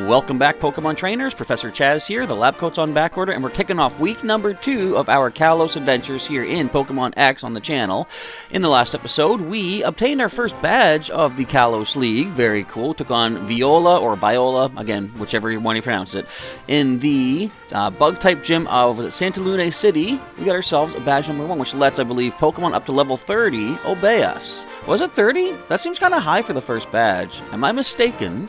Welcome back, Pokemon trainers. Professor Chaz here. The lab coat's on back order, and we're kicking off week number 2 of our Kalos adventures here in Pokemon X on the channel. In the last episode, we obtained our first badge of the Kalos League. Very cool. Took on Viola, or Viola, again, whichever one you pronounce it, in the Bug-type gym of Santa Luna City. We got ourselves a badge number 1, which lets, I believe, Pokemon up to level 30 obey us. Was it 30? That seems kind of high for the first badge. Am I mistaken?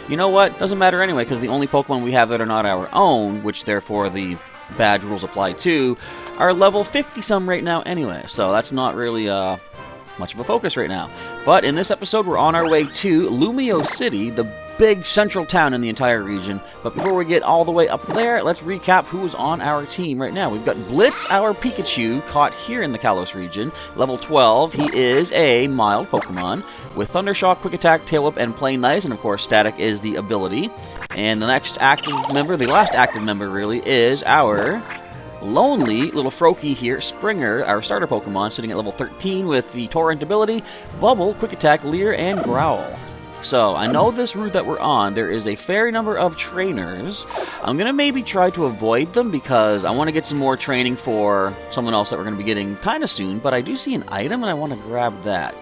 You know what? Doesn't matter anyway, because the only Pokemon we have that are not our own, which therefore the badge rules apply to, are level 50-some right now anyway. So that's not really much of a focus right now. But in this episode, we're on our way to Lumio City, the big central town in the entire region. But before we get all the way up there, let's recap who is on our team right now. We've got Blitz, our Pikachu, caught here in the Kalos region. Level 12, he is a mild Pokemon with Thundershock, Quick Attack, Tail Whip, and Play Nice, and of course Static is the ability. And the next active member, the last active member really, is our lonely little Froakie here, Springer, our starter Pokemon, sitting at level 13 with the Torrent ability, Bubble, Quick Attack, Leer, and Growl. So, I know this route that we're on, there is a fair number of trainers. I'm going to maybe try to avoid them because I want to get some more training for someone else that we're going to be getting kind of soon, but I do see an item and I want to grab that.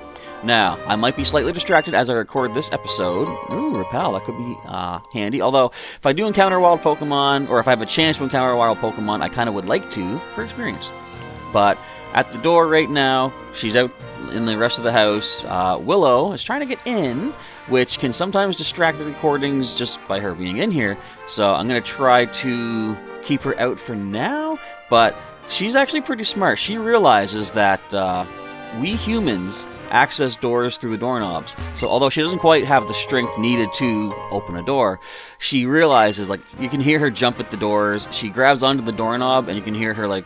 Now, I might be slightly distracted as I record this episode. Ooh, Repel, that could be handy. Although, if I do encounter wild Pokemon, or if I have a chance to encounter a wild Pokemon, I kind of would like to for experience. But at the door right now, she's out in the rest of the house. Willow is trying to get in, which can sometimes distract the recordings just by her being in here. So I'm going to try to keep her out for now, but she's actually pretty smart. She realizes that we humans access doors through the doorknobs. So although she doesn't quite have the strength needed to open a door, she realizes, like, you can hear her jump at the doors. She grabs onto the doorknob and you can hear her, like,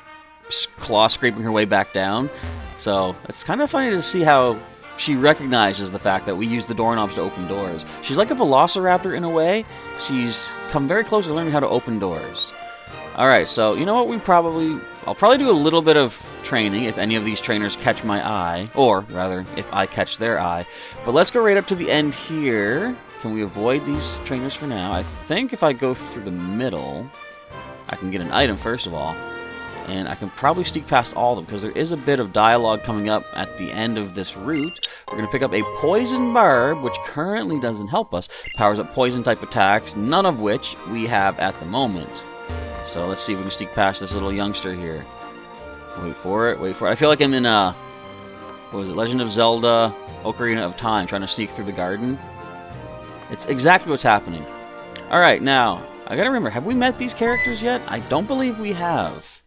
claw scraping her way back down. So it's kind of funny to see how she recognizes the fact that we use the doorknobs to open doors. She's like a velociraptor in a way. She's come very close to learning how to open doors. Alright, so you know what, I'll probably do a little bit of training if any of these trainers catch my eye, or rather, if I catch their eye. But let's go right up to the end here. Can we avoid these trainers for now? I think if I go through the middle, I can get an item first of all. And I can probably sneak past all of them, because there is a bit of dialogue coming up at the end of this route. We're going to pick up a Poison Barb, which currently doesn't help us. Powers up Poison-type attacks, none of which we have at the moment. So let's see if we can sneak past this little youngster here. Wait for it, wait for it. I feel like I'm in, what was it, Legend of Zelda, Ocarina of Time, trying to sneak through the garden. It's exactly what's happening. Alright, now, I gotta remember, have we met these characters yet? I don't believe we have.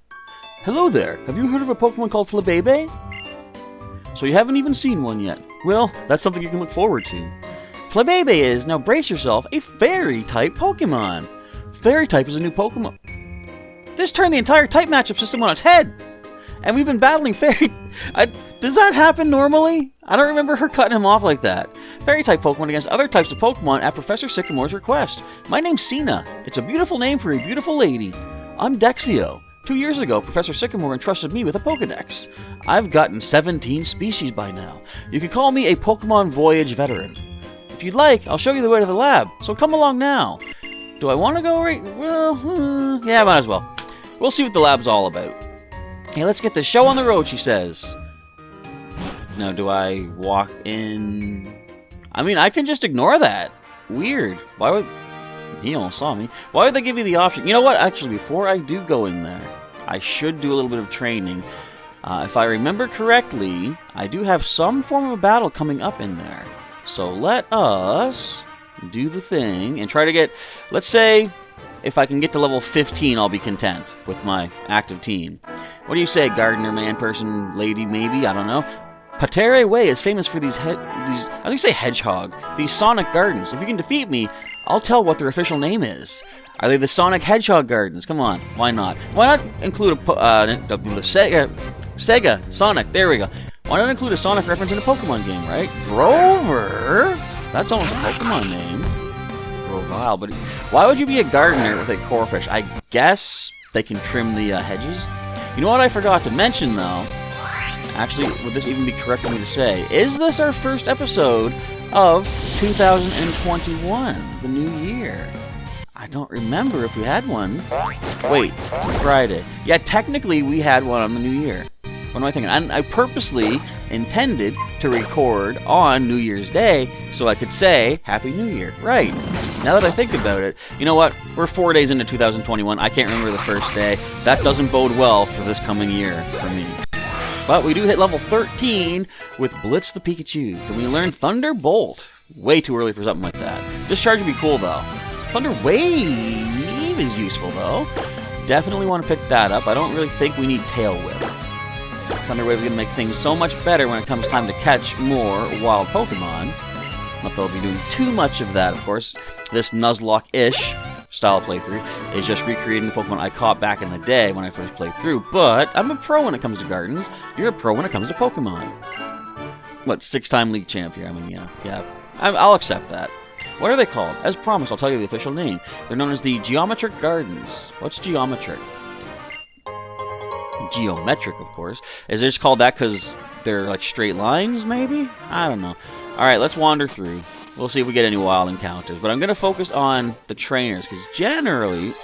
Hello there, have you heard of a Pokemon called Flabebe? So you haven't even seen one yet. Well, that's something you can look forward to. Flabebe is, now brace yourself, a Fairy-type Pokemon. Fairy-type is a new Pokemon. This turned the entire type matchup system on its head! And we've been battling Fairy... does that happen normally? I don't remember her cutting him off like that. Fairy-type Pokemon against other types of Pokemon at Professor Sycamore's request. My name's Sina. It's a beautiful name for a beautiful lady. I'm Dexio. 2 years ago, Professor Sycamore entrusted me with a Pokedex. I've gotten 17 species by now. You could call me a Pokemon Voyage veteran. If you'd like, I'll show you the way to the lab, so come along now. Do I want to go right? Well, yeah, might as well. We'll see what the lab's all about. Hey, let's get the show on the road, she says. Now, do I walk in? I mean, I can just ignore that. Weird. Why would... He almost saw me. Why would they give me the option? You know what? Actually, before I do go in there, I should do a little bit of training. If I remember correctly, I do have some form of a battle coming up in there. So let us do the thing and try to get... Let's say... If I can get to level 15, I'll be content with my active team. What do you say, gardener, man, person, lady, maybe? I don't know. Patere Way is famous for these I think say hedgehog, these Sonic Gardens. If you can defeat me, I'll tell what their official name is. Are they the Sonic Hedgehog Gardens? Come on, why not? Why not include a Sega, Sonic, there we go. Why not include a Sonic reference in a Pokemon game, right? Grover? That's almost a Pokemon name. Grovile, but why would you be a gardener with a Corphish? I guess they can trim the hedges. You know what I forgot to mention, though? Actually, would this even be correct for me to say? Is this our first episode of 2021, the new year? I don't remember if we had one. Wait, Friday. Yeah, technically we had one on the New Year. What am I thinking? I purposely intended to record on New Year's Day so I could say Happy New Year. Right. Now that I think about it, you know what? We're 4 days into 2021. I can't remember the first day. That doesn't bode well for this coming year for me. But we do hit level 13 with Blitz the Pikachu. Can we learn Thunderbolt? Way too early for something like that. Discharge would be cool though. Thunder Wave is useful though. Definitely want to pick that up. I don't really think we need Tail Whip. Thunder Wave is going to make things so much better when it comes time to catch more wild Pokemon. Not that I'll be doing too much of that, of course. This Nuzlocke-ish style playthrough is just recreating the Pokemon I caught back in the day when I first played through, but I'm a pro when it comes to gardens. You're a pro when it comes to Pokemon. What, 6-time league champ here? I mean, yeah, I'll accept that. What are they called? As promised, I'll tell you the official name. They're known as the Geometric Gardens. What's geometric? Geometric, of course. Is it just called that because they're like straight lines, maybe? I don't know. Alright, let's wander through. We'll see if we get any wild encounters. But I'm going to focus on the trainers, because generally,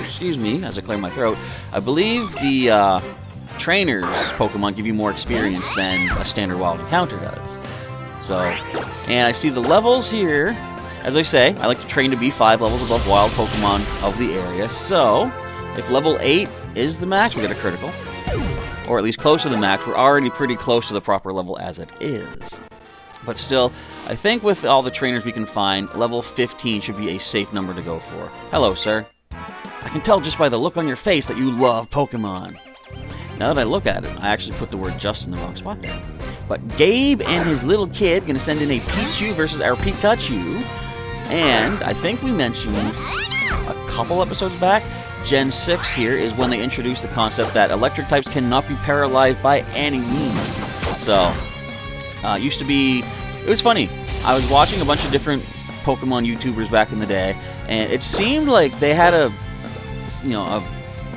excuse me, as I clear my throat, I believe the trainers Pokemon give you more experience than a standard wild encounter does. So, and I see the levels here. As I say, I like to train to be 5 levels above wild Pokemon of the area. So, if level 8 is the max, we get a critical. Or at least close to the max. We're already pretty close to the proper level as it is. But still, I think with all the trainers we can find, level 15 should be a safe number to go for. Hello, sir. I can tell just by the look on your face that you love Pokemon. Now that I look at it, I actually put the word just in the wrong spot there. But Gabe and his little kid going to send in a Pichu versus our Pikachu. And I think we mentioned a couple episodes back, Gen 6 here is when they introduced the concept that electric types cannot be paralyzed by any means. So, used to be... It was funny. I was watching a bunch of different Pokemon YouTubers back in the day, and it seemed like they had a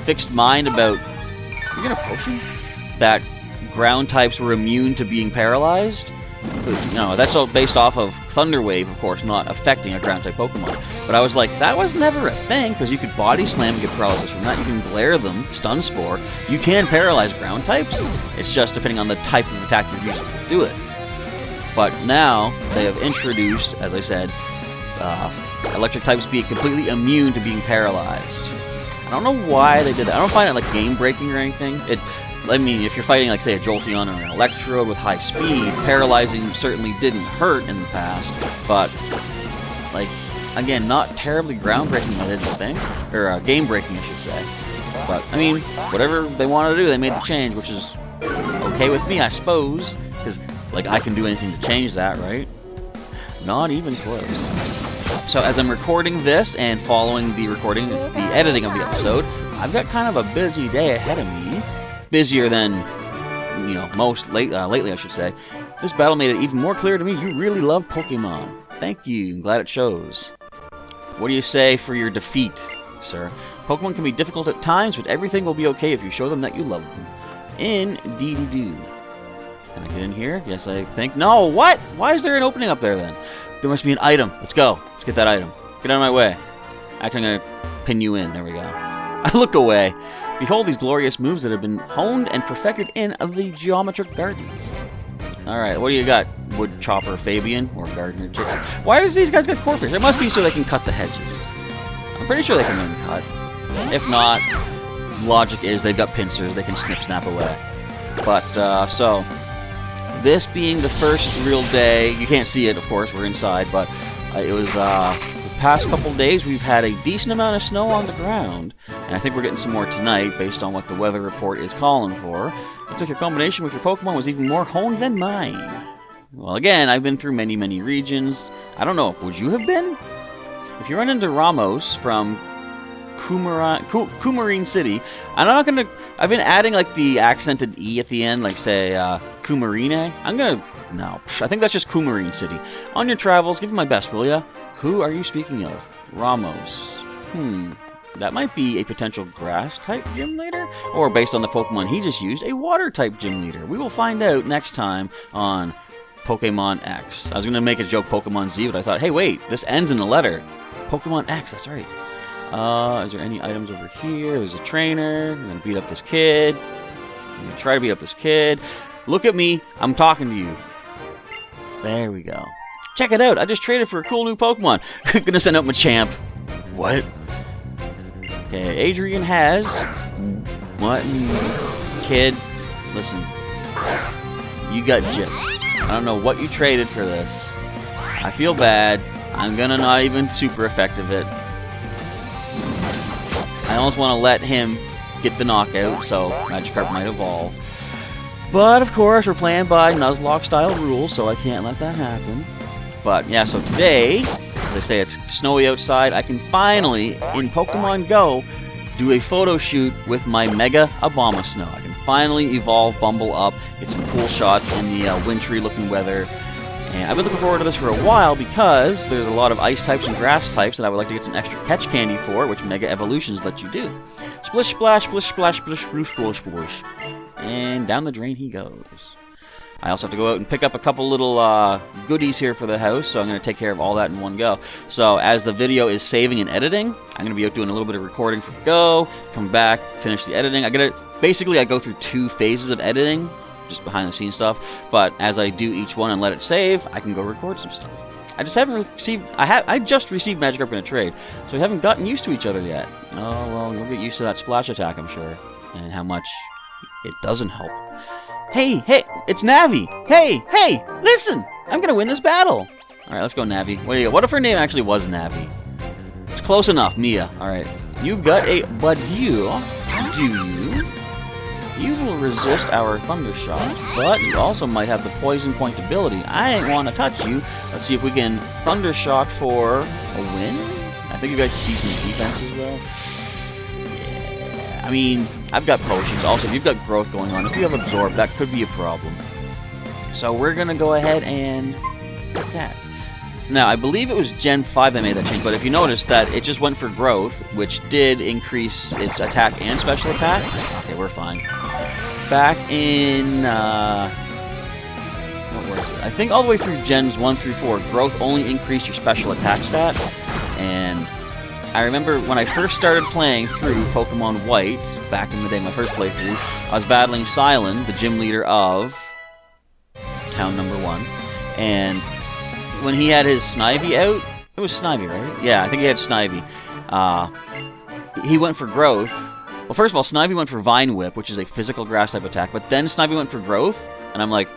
fixed mind about... You're gonna potion? That ground types were immune to being paralyzed. No, that's all based off of Thunder Wave, of course, not affecting a ground type Pokemon. But I was like, that was never a thing, because you could Body Slam and get paralysis from that. You can Glare them, Stun Spore. You can paralyze ground types. It's just depending on the type of attack you're using to do it. But now they have introduced, as I said, electric types being completely immune to being paralyzed. I don't know why they did that. I don't find it like game breaking or anything. I mean, if you're fighting, like, say, a Jolteon or an Electrode with high speed, paralyzing certainly didn't hurt in the past, but, like, again, not terribly groundbreaking, I didn't think, or game-breaking, I should say. But, I mean, whatever they wanted to do, they made the change, which is okay with me, I suppose, because, like, I can do anything to change that, right? Not even close. So, as I'm recording this and following the editing of the episode, I've got kind of a busy day ahead of me. Busier than, most lately, I should say. This battle made it even more clear to me you really love Pokemon. Thank you. I'm glad it shows. What do you say for your defeat, sir? Pokemon can be difficult at times, but everything will be okay if you show them that you love them. Indeedy-doo. Can I get in here? Yes, I think. No, what? Why is there an opening up there, then? There must be an item. Let's go. Let's get that item. Get out of my way. Actually, I'm going to pin you in. There we go. I look away. Behold these glorious moves that have been honed and perfected in the Geometric Gardens. Alright, what do you got? Wood Chopper Fabian or Gardener Chicken? Why does these guys got Corphish? It must be so they can cut the hedges. I'm pretty sure they can learn to cut. If not, logic is they've got pincers, they can snip-snap away. But, so, this being the first real day, you can't see it, of course, we're inside, but it was, the past couple days we've had a decent amount of snow on the ground, and I think we're getting some more tonight based on what the weather report is calling for. Looks like your combination with your Pokemon was even more honed than mine. Well, again, I've been through many, many regions. I don't know, would you have been? If you run into Ramos from Coumarine City, I've been adding like the accented E at the end, like say Coumarine. No, I think that's just Coumarine City. On your travels, give him my best, will ya? Who are you speaking of? Ramos. That might be a potential grass-type gym leader? Or based on the Pokemon he just used, a water-type gym leader. We will find out next time on Pokemon X. I was going to make a joke Pokemon Z, but I thought, hey, wait, this ends in a letter. Pokemon X, that's right. Is there any items over here? There's a trainer. I'm gonna beat up this kid. I'm gonna try to beat up this kid. Look at me. I'm talking to you. There we go. Check it out. I just traded for a cool new Pokemon. Gonna send out Machamp. What? Okay, Adrian has... What? Kid, listen. You got gypped. I don't know what you traded for this. I feel bad. I'm gonna not even super effective it. I almost want to let him get the knockout, so Magikarp might evolve. But, of course, we're playing by Nuzlocke-style rules, so I can't let that happen. But, yeah, so today, as I say, it's snowy outside. I can finally, in Pokemon Go, do a photo shoot with my Mega Abomasnow. I can finally evolve Bumble up, get some cool shots in the wintry-looking weather. And I've been looking forward to this for a while because there's a lot of ice types and grass types that I would like to get some extra catch candy for, which Mega Evolutions let you do. Splish, splash, splish, splash, splish, splish, splish, splish. And down the drain he goes. I also have to go out and pick up a couple little goodies here for the house, so I'm going to take care of all that in one go. So as the video is saving and editing, I'm going to be out doing a little bit of recording for Go, come back, finish the editing. Basically, I go through 2 phases of editing, just behind the scenes stuff, but as I do each one and let it save, I can go record some stuff. I just haven't received, I just received Magikarp in a trade, so we haven't gotten used to each other yet. Oh, well, you'll get used to that splash attack, I'm sure, and how much it doesn't help. Hey, it's Navi! Hey, listen! I'm gonna win this battle! Alright, let's go, Navi. What if her name actually was Navi? It's close enough, Mia. Alright. You've got a Budew. Do you? You will resist our Thunder Shot, but you also might have the Poison Point ability. I ain't want to touch you. Let's see if we can Thunder Shock for a win? I think you got decent defenses, though. I mean, I've got potions. Also, if you've got growth going on, if you have absorb, that could be a problem. So we're going to go ahead and attack. Now, I believe it was Gen 5 that made that change, but if you notice that it just went for growth, which did increase its attack and special attack. Okay, we're fine. Back in, what was it? I think all the way through Gens 1 through 4, growth only increased your special attack stat, and I remember when I first started playing through Pokemon White, back in the day, my first playthrough, I was battling Silent, the gym leader of Town Number 1, and when he had his Snivy out, it was Snivy, right? Yeah, I think he had Snivy. He went for growth. Well, first of all, Snivy went for Vine Whip, which is a physical grass type attack, but then Snivy went for growth, and I'm like,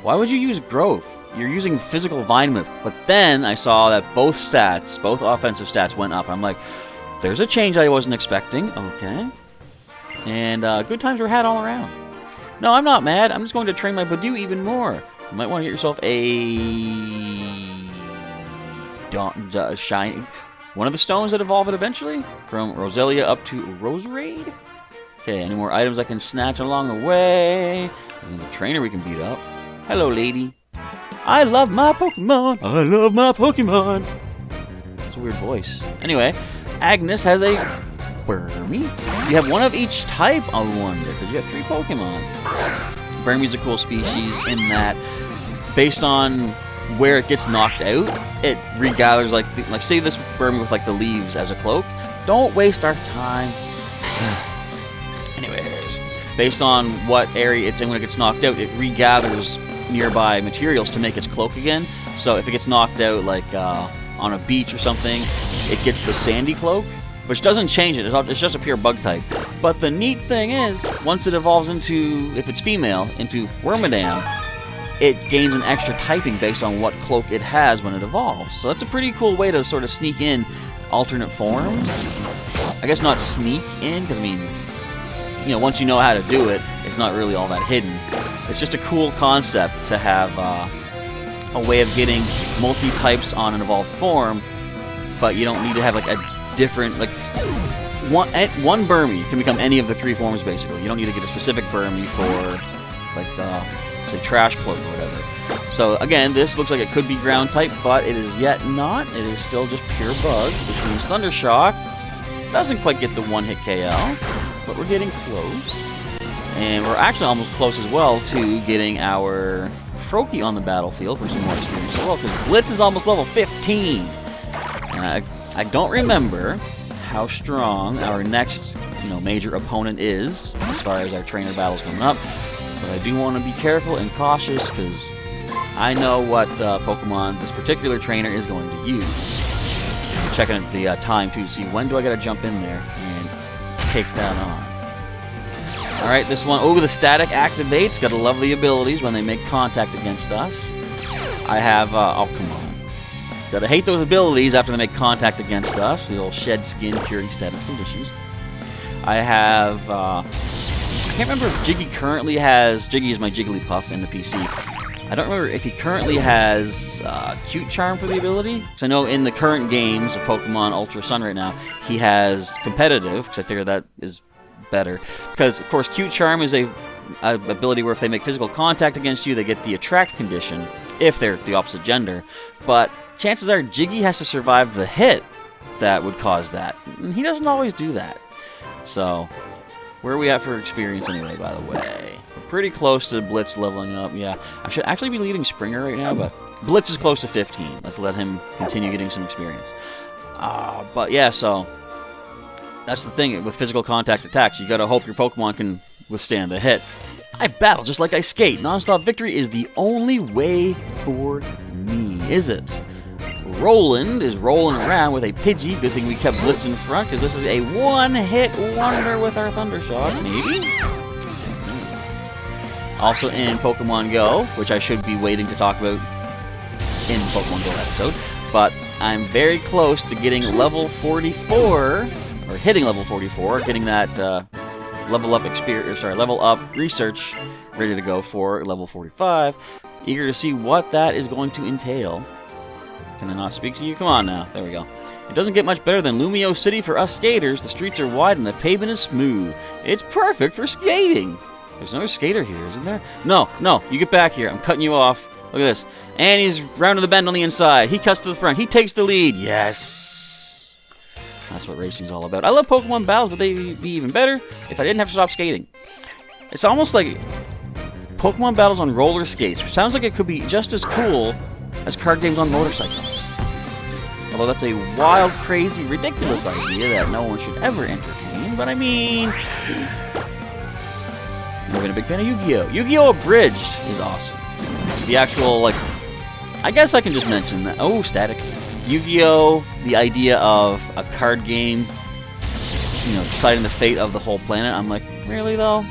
why would you use growth? You're using physical Vine Whip. But then I saw that both stats, both offensive stats went up. I'm like, there's a change I wasn't expecting. Okay. And good times were had all around. No, I'm not mad. I'm just going to train my Budew even more. You might want to get yourself a shiny... One of the stones that evolve it eventually? From Roselia up to Roserade? Okay, any more items I can snatch along the way? And the trainer we can beat up. Hello, lady. I love my Pokemon. I love my Pokemon. That's a weird voice. Anyway, Agnes has a Burmy. You have one of each type, I wonder, because you have 3 Pokemon. Burmy's a cool species in that, based on where it gets knocked out, it regathers, like say this Burmy with like the leaves as a cloak. Don't waste our time. Anyways, based on what area it's in when it gets knocked out, it regathers nearby materials to make its cloak again. So if it gets knocked out like on a beach or something, it gets the sandy cloak, which doesn't change it. It's just a pure bug type. But the neat thing is, once it evolves into, if it's female, into Wormadam, it gains an extra typing based on what cloak it has when it evolves. So that's a pretty cool way to sort of sneak in alternate forms. I guess not sneak in, because I mean, you know, once you know how to do it, it's not really all that hidden. It's just a cool concept to have a way of getting multi-types on an evolved form, but you don't need to have like a different, like, one Burmy can become any of the 3 forms basically. You don't need to get a specific Burmy for, like, say Trash Cloak or whatever. So again, this looks like it could be ground type, but it is yet not. It is still just pure bug, which means Thunder Shock doesn't quite get the 1-hit KO, but we're getting close. And we're actually almost close as well to getting our Froakie on the battlefield for some more experience as well, because Blitz is almost level 15. And I don't remember how strong our next, major opponent is as far as our trainer battles coming up. But I do want to be careful and cautious because I know what Pokemon this particular trainer is going to use. I'm checking the time too to see when do I gotta jump in there and take that on. Alright, this one, the static activates. Gotta love the abilities when they make contact against us. I have, oh come on. Gotta hate those abilities after they make contact against us. The old shed skin curing status conditions. I have, I can't remember if Jiggy currently has, Jiggy is my Jigglypuff in the PC. I don't remember if he currently has Cute Charm for the ability. Because I know in the current games of Pokemon Ultra Sun right now, he has Competitive, because I figure that is better. Because, of course, Cute Charm is a ability where if they make physical contact against you, they get the Attract condition, if they're the opposite gender. But chances are Jiggy has to survive the hit that would cause that. And he doesn't always do that. So, where are we at for experience anyway, by the way? We're pretty close to Blitz leveling up. Yeah, I should actually be leading Springer right now, but Blitz is close to 15. Let's let him continue getting some experience. But yeah, so that's the thing with physical contact attacks. You gotta hope your Pokemon can withstand the hit. I battle just like I skate. Non-stop victory is the only way for me, is it? Roland is rolling around with a Pidgey. Good thing we kept Blitz in front, because this is a one-hit wonder with our Thunder Shock, maybe? Also in Pokemon Go, which I should be waiting to talk about in the Pokemon Go episode, but I'm very close to getting level 44, or hitting level 44, getting that level up research ready to go for level 45. Eager to see what that is going to entail. Can I not speak to you? Come on now. There we go. It doesn't get much better than Lumio City for us skaters. The streets are wide and the pavement is smooth. It's perfect for skating. There's another skater here, isn't there? No, you get back here. I'm cutting you off. Look at this. And he's round to the bend on the inside. He cuts to the front. He takes the lead. Yes. That's what racing's all about. I love Pokemon battles, but they'd be even better if I didn't have to stop skating. It's almost like Pokemon battles on roller skates. Sounds like it could be just as cool as card games on motorcycles. Although that's a wild, crazy, ridiculous idea that no one should ever entertain. But I mean, I've been a big fan of Yu-Gi-Oh! Yu-Gi-Oh! Abridged is awesome. The actual, I guess I can just mention that. Oh, static. Yu-Gi-Oh! The idea of a card game, deciding the fate of the whole planet. I'm like, really though?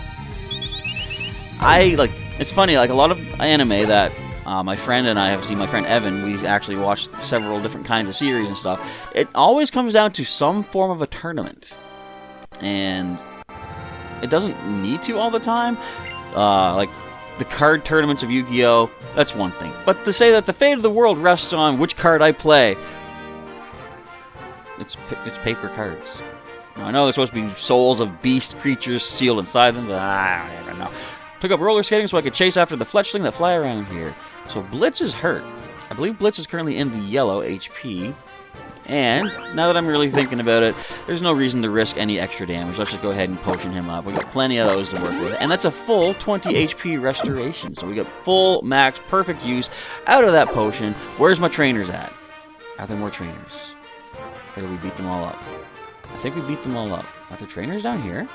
It's funny, a lot of anime that my friend and I have seen, my friend Evan, we actually watched several different kinds of series and stuff. It always comes down to some form of a tournament. And it doesn't need to all the time. The card tournaments of Yu-Gi-Oh! That's one thing. But to say that the fate of the world rests on which card I play, it's paper cards. Now, I know there's supposed to be souls of beast creatures sealed inside them, but I don't even know. Took up roller skating so I could chase after the fletchling that fly around here. So Blitz is hurt. I believe Blitz is currently in the yellow HP. And now that I'm really thinking about it, there's no reason to risk any extra damage. Let's just go ahead and potion him up. We got plenty of those to work with. And that's a full 20 HP restoration. So we got full, max, perfect use out of that potion. Where's my trainers at? Are there more trainers? Or did we beat them all up? I think we beat them all up. Are there trainers down here?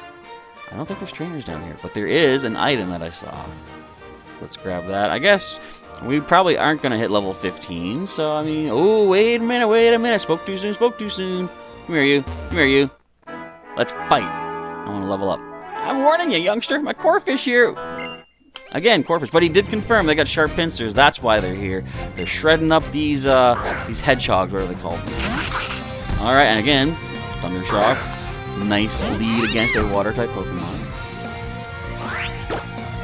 I don't think there's trainers down here, but there is an item that I saw. Let's grab that. I guess we probably aren't going to hit level 15, so I mean... Oh, wait a minute. Spoke too soon. Come here, you. Let's fight. I want to level up. I'm warning you, youngster. My Corphish here... Again, Corphish, but he did confirm they got sharp pincers. That's why they're here. They're shredding up these hedgehogs, whatever they call them. Alright, and again, Thunder Shock. Nice lead against a water-type Pokemon.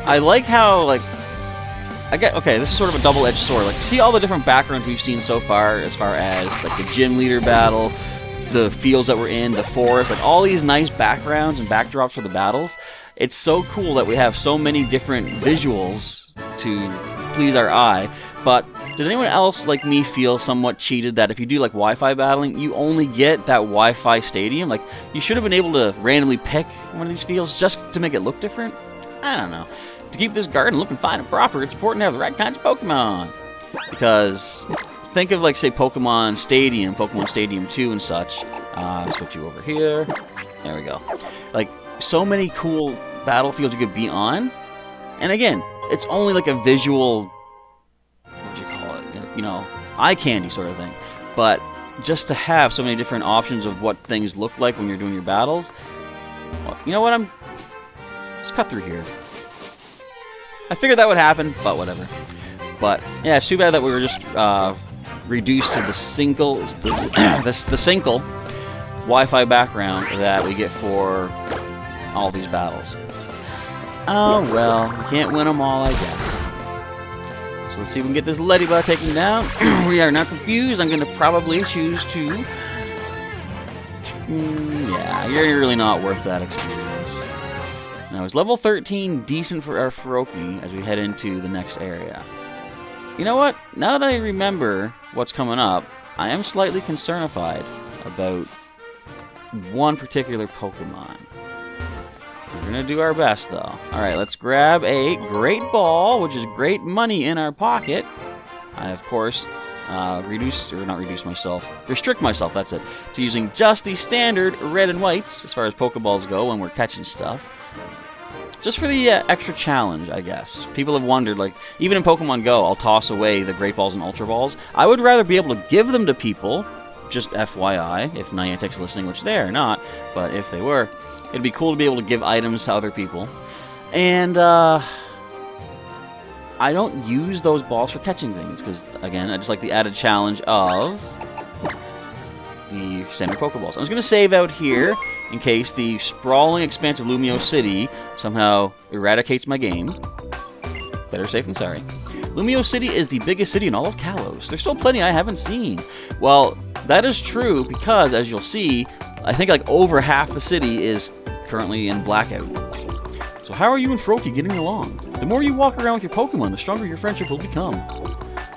I like how, okay, this is sort of a double-edged sword. See all the different backgrounds we've seen so far, as far as, the gym leader battle, the fields that we're in, the forest, all these nice backgrounds and backdrops for the battles. It's so cool that we have so many different visuals to please our eye, but did anyone else like me feel somewhat cheated that if you do Wi-Fi battling, you only get that Wi-Fi stadium? You should have been able to randomly pick one of these fields just to make it look different? I don't know. To keep this garden looking fine and proper, it's important to have the right kinds of Pokemon. Because think of say Pokemon Stadium 2 and such. Switch you over here. There we go. Like, so many cool battlefields you could be on. And again, it's only like a visual, what do you call it? You know, eye candy sort of thing. But just to have so many different options of what things look like when you're doing your battles. Well, you know what? Let's cut through here. I figured that would happen, but whatever. But yeah, it's too bad that we were just reduced to the single Wi-Fi background that we get for all these battles. Oh well, we can't win them all, I guess. So let's see if we can get this Ladybug taken down. We are not confused. I'm going to probably choose to... yeah, you're really not worth that experience. Now, is level 13 decent for our Feroki as we head into the next area? You know what? Now that I remember what's coming up, I am slightly concernified about one particular Pokemon. We're going to do our best, though. Alright, let's grab a Great Ball, which is great money in our pocket. I, of course, restrict myself, that's it, to using just the standard red and whites as far as Pokeballs go when we're catching stuff. Just for the extra challenge, I guess. People have wondered, like, even in Pokemon Go, I'll toss away the Great Balls and Ultra Balls. I would rather be able to give them to people, just FYI, if Niantic's listening, which they're not, but if they were, it'd be cool to be able to give items to other people. And, I don't use those balls for catching things, because, again, I just like the added challenge of the standard Pokeballs. I was going to save out here in case the sprawling expanse of Lumio City somehow eradicates my game. Better safe than sorry. Lumio City is the biggest city in all of Kalos. There's still plenty I haven't seen. Well, that is true because, as you'll see, I think like over half the city is currently in blackout. So how are you and Feroki getting along? The more you walk around with your Pokemon, the stronger your friendship will become.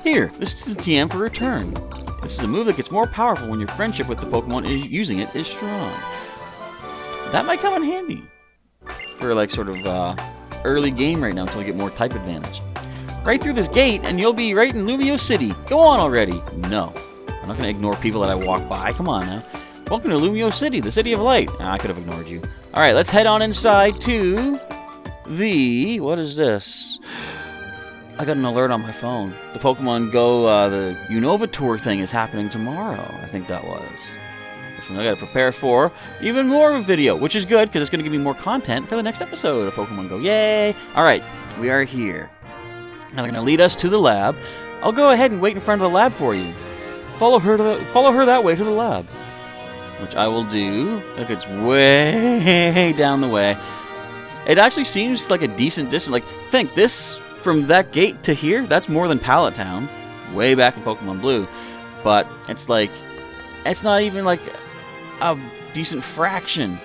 Here, this is the TM for return. This is a move that gets more powerful when your friendship with the Pokemon using it is strong. That might come in handy for like sort of early game right now until we get more type advantage. Right through this gate and you'll be right in Lumio City. Go on already. No. I'm not going to ignore people that I walk by. Come on now. Welcome to Lumio City, the City of Light. I could have ignored you. Alright, let's head on inside to the... What is this? I got an alert on my phone. The Pokemon Go, the Unova Tour thing is happening tomorrow. I think that was. So I gotta prepare for even more of a video, which is good, because it's going to give me more content for the next episode of Pokemon Go. Yay! Alright, we are here. Now they're going to lead us to the lab. I'll go ahead and wait in front of the lab for you. Follow her that way to the lab. Which I will do. Look, it's way down the way. It actually seems like a decent distance. Like, think, this, from that gate to here, that's more than Pallet Town. Way back in Pokemon Blue. But it's like, it's not even like a decent fraction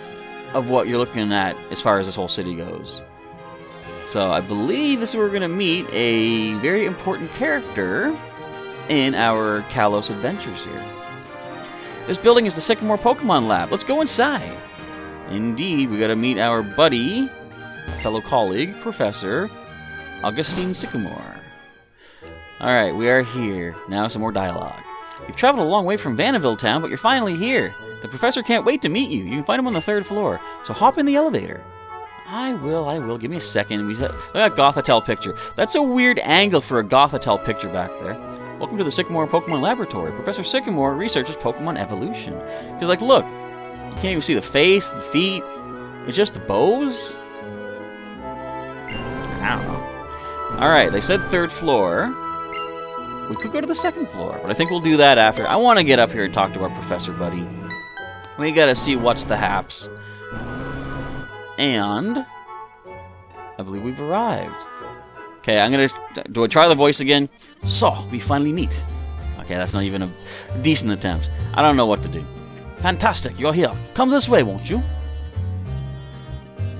of what you're looking at as far as this whole city goes. So I believe this is where we're going to meet a very important character in our Kalos adventures here. This building is the Sycamore Pokemon Lab. Let's go inside. Indeed, we got to meet our buddy, fellow colleague, Professor Augustine Sycamore. Alright, we are here. Now some more dialogue. You've traveled a long way from Vanillville Town, but you're finally here. The professor can't wait to meet you. You can find him on the 3rd floor. So hop in the elevator. I will. Give me a second. Look at that Gothitelle picture. That's a weird angle for a Gothitelle picture back there. Welcome to the Sycamore Pokemon Laboratory. Professor Sycamore researches Pokemon evolution. Because, like, look. You can't even see the face, the feet. It's just the bows. I don't know. Alright, they said 3rd floor. We could go to the 2nd floor, but I think we'll do that after. I want to get up here and talk to our professor buddy. We gotta see what's the haps. And I believe we've arrived. Okay, I'm gonna... Do I try the voice again? So, we finally meet. Okay, that's not even a decent attempt. I don't know what to do. Fantastic, you're here. Come this way, won't you?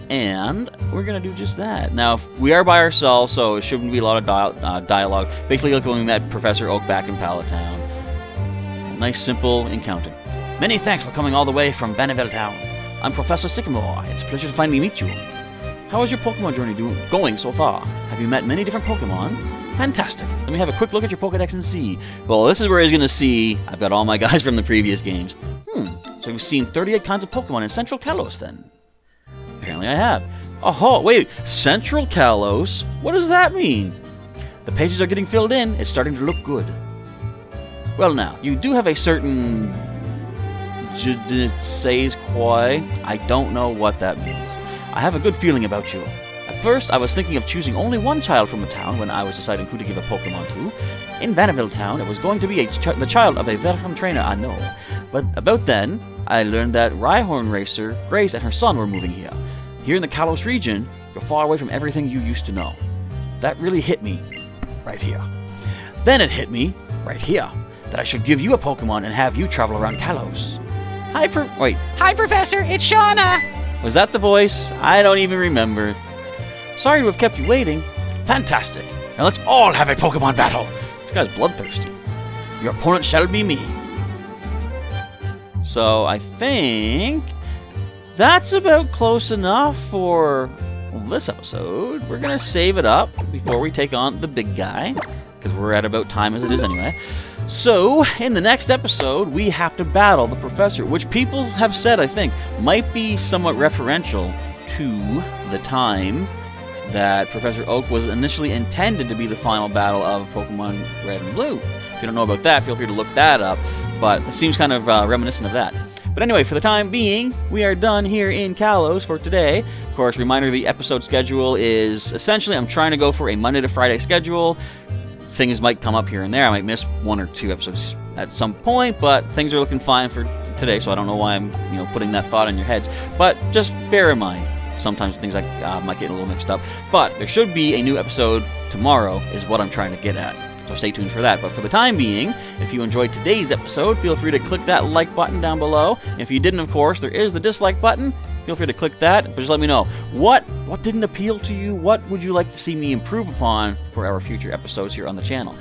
And we're going to do just that. Now, we are by ourselves, so it shouldn't be a lot of dialogue. Basically, like when we met Professor Oak back in Pallet Town. Nice, simple encounter. Many thanks for coming all the way from Vanillville Town. I'm Professor Sycamore. It's a pleasure to finally meet you. How is your Pokemon journey going so far? Have you met many different Pokemon? Fantastic. Let me have a quick look at your Pokedex and see. Well, this is where he's going to see I've got all my guys from the previous games. So you've seen 38 kinds of Pokemon in Central Kalos, then? Apparently I have. Oh, wait, Central Kalos? What does that mean? The pages are getting filled in. It's starting to look good. Well, now, you do have a certain je ne sais quoi. I don't know what that means. I have a good feeling about you. At first, I was thinking of choosing only one child from the town when I was deciding who to give a Pokemon to. In Vanderbilt Town, it was going to be the child of a veteran trainer I know. But about then, I learned that Rhyhorn racer Grace and her son were moving here. Here in the Kalos region, you're far away from everything you used to know. That really hit me right here. Then it hit me right here that I should give you a Pokemon and have you travel around Kalos. Hi, Professor, it's Shauna! Was that the voice? I don't even remember. Sorry to have kept you waiting. Fantastic. Now let's all have a Pokemon battle. This guy's bloodthirsty. Your opponent shall be me. So I think that's about close enough for this episode. We're going to save it up before we take on the big guy, because we're at about time as it is anyway. So, in the next episode, we have to battle the Professor, which people have said, I think, might be somewhat referential to the time that Professor Oak was initially intended to be the final battle of Pokemon Red and Blue. If you don't know about that, feel free to look that up, but it seems kind of reminiscent of that. But anyway, for the time being, we are done here in Kalos for today. Of course, reminder, the episode schedule is essentially, I'm trying to go for a Monday to Friday schedule. Things might come up here and there. I might miss 1 or 2 episodes at some point, but things are looking fine for today, so I don't know why I'm putting that thought in your heads. But just bear in mind, sometimes things might get a little mixed up. But there should be a new episode tomorrow is what I'm trying to get at. So stay tuned for that. But for the time being, if you enjoyed today's episode, feel free to click that like button down below. If you didn't, of course, there is the dislike button. Feel free to click that, but just let me know. What didn't appeal to you? What would you like to see me improve upon for our future episodes here on the channel?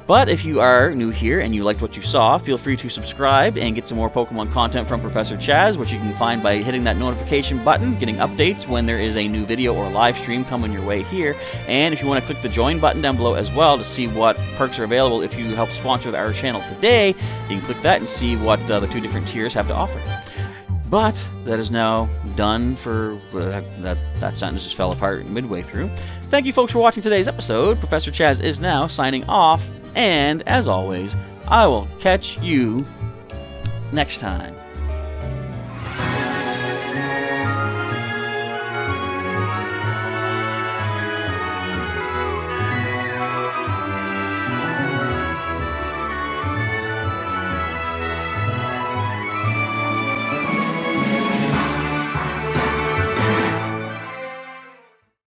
But if you are new here and you liked what you saw, feel free to subscribe and get some more Pokemon content from Professor Chaz, which you can find by hitting that notification button, getting updates when there is a new video or live stream coming your way here. And if you want to click the join button down below as well to see what perks are available if you help sponsor our channel today, you can click that and see what the 2 different tiers have to offer. But that is now done for that sentence just fell apart midway through. Thank you folks for watching today's episode. Professor Chaz is now signing off, and as always, I will catch you next time.